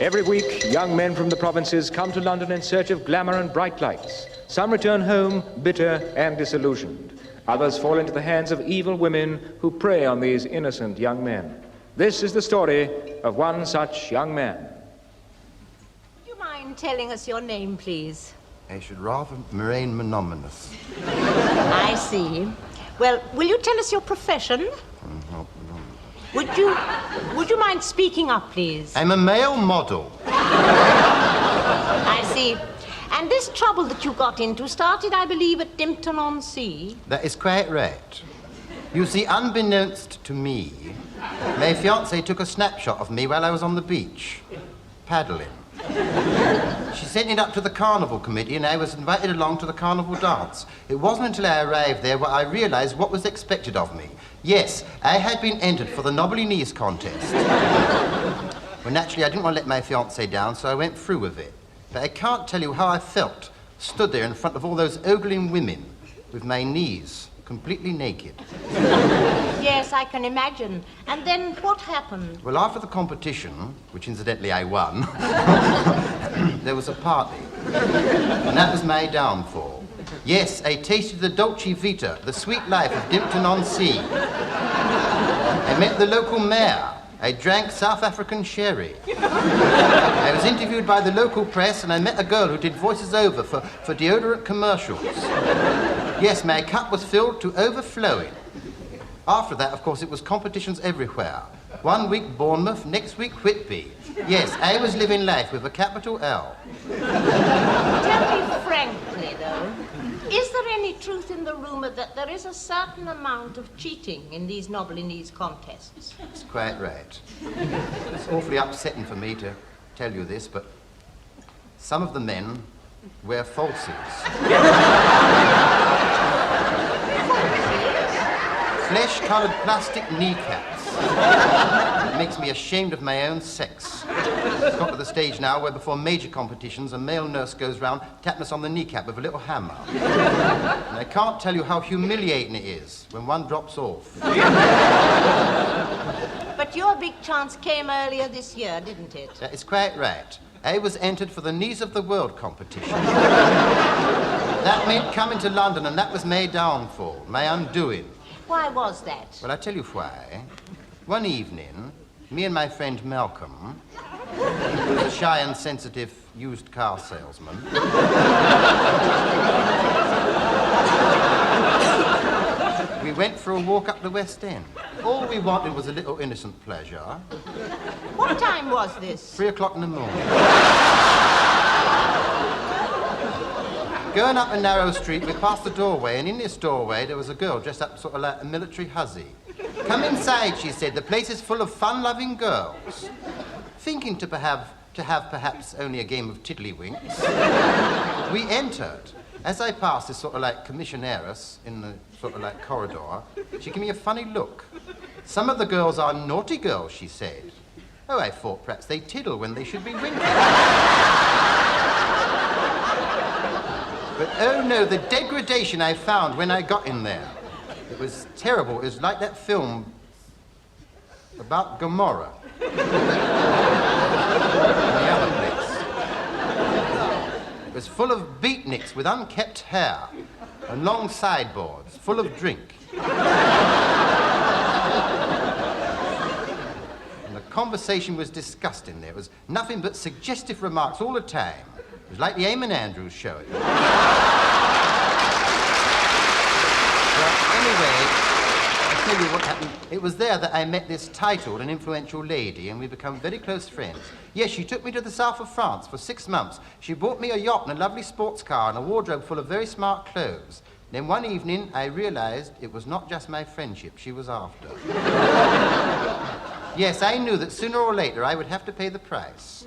Every week, young men from the provinces come to London in search of glamour and bright lights. Some return home bitter and disillusioned. Others fall into the hands of evil women who prey on these innocent young men. This is the story of one such young man. Would you mind telling us your name, please? I should rather remain monogamous. I see. Well, will you tell us your profession? Would you mind speaking up, please? I'm a male model. I see. And this trouble that you got into started, I believe, at Dimpton-on-Sea? That is quite right. You see, unbeknownst to me, my fiancée took a snapshot of me while I was on the beach, paddling. She sent it up to the carnival committee and I was invited along to the carnival dance. It wasn't until I arrived there where I realized what was expected of me. Yes, I had been entered for the Nobley-Nice contest. Well, naturally, I didn't want to let my fiancée down, so I went through with it. But I can't tell you how I felt, stood there in front of all those ogling women with my knees completely naked. Yes, I can imagine. And then what happened? Well, after the competition, which incidentally I won, there was a party. And that was my downfall. Yes, I tasted the dolce vita, the sweet life of Dimpton-on-Sea. I met the local mayor. I drank South African sherry. I was interviewed by the local press and I met a girl who did voices over for deodorant commercials. Yes, my cup was filled to overflowing. After that, of course, it was competitions everywhere. One week Bournemouth, next week Whitby. Yes, I was living life with a capital L. Tell me frankly, though, is there any truth in the rumour that there is a certain amount of cheating in these Nobley-Nice contests? That's quite right. It's awfully upsetting for me to tell you this, but some of the men wear falsies. Flesh-coloured plastic kneecaps. It makes me ashamed of my own sex. It's got to the stage now where before major competitions a male nurse goes round tapping us on the kneecap with a little hammer. And I can't tell you how humiliating it is when one drops off. But your big chance came earlier this year, didn't it? That is quite right. I was entered for the Knees of the World competition. That meant coming to London, and that was my downfall, my undoing. Why was that? Well, I'll tell you why. One evening, me and my friend Malcolm, who was a shy and sensitive used car salesman, we went for a walk up the West End. All we wanted was a little innocent pleasure. What time was this? 3 o'clock in the morning. Going up a narrow street, we passed the doorway, and in this doorway there was a girl dressed up sort of like a military hussy. Come inside, she said. The place is full of fun-loving girls. Thinking to have perhaps only a game of tiddlywinks, we entered. As I passed this sort of like commissionairess in the sort of like corridor, she gave me a funny look. Some of the girls are naughty girls, she said. Oh, I thought perhaps they tiddle when they should be winking. But oh no, the degradation I found when I got in there. It was terrible. It was like that film about Gomorrah. In the other place. It was full of beatniks with unkept hair and long sideboards, full of drink. And the conversation was disgusting there. It was nothing but suggestive remarks all the time. It was like the Eamon Andrews show. Well, anyway, I'll tell you what happened. It was there that I met this titled and influential lady, and we became very close friends. Yes, she took me to the south of France for 6 months. She bought me a yacht and a lovely sports car and a wardrobe full of very smart clothes. Then one evening, I realized it was not just my friendship she was after. Yes, I knew that sooner or later I would have to pay the price.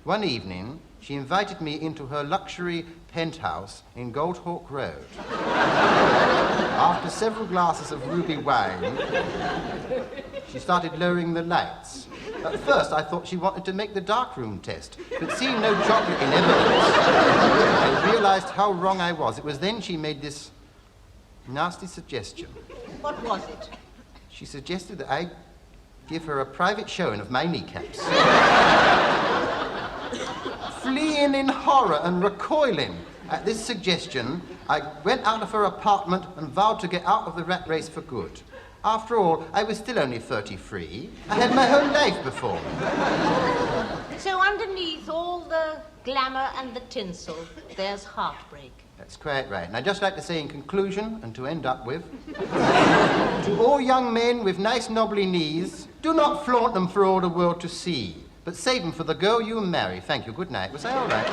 One evening, she invited me into her luxury penthouse in Goldhawk Road. After several glasses of ruby wine, she started lowering the lights. At first, I thought she wanted to make the darkroom test, but seeing no chocolate in evidence, I realized how wrong I was. It was then she made this nasty suggestion. What was it? She suggested that I give her a private showing of my kneecaps. fleeing in horror and recoiling at this suggestion, I went out of her apartment and vowed to get out of the rat race for good. After all, I was still only 33. I had my whole life before me. So underneath all the glamour and the tinsel, there's heartbreak. That's quite right. And I'd just like to say in conclusion, and to end up with, to all young men with nice knobbly knees, do not flaunt them for all the world to see, but save them for the girl you marry. Thank you. Good night. Was I all right?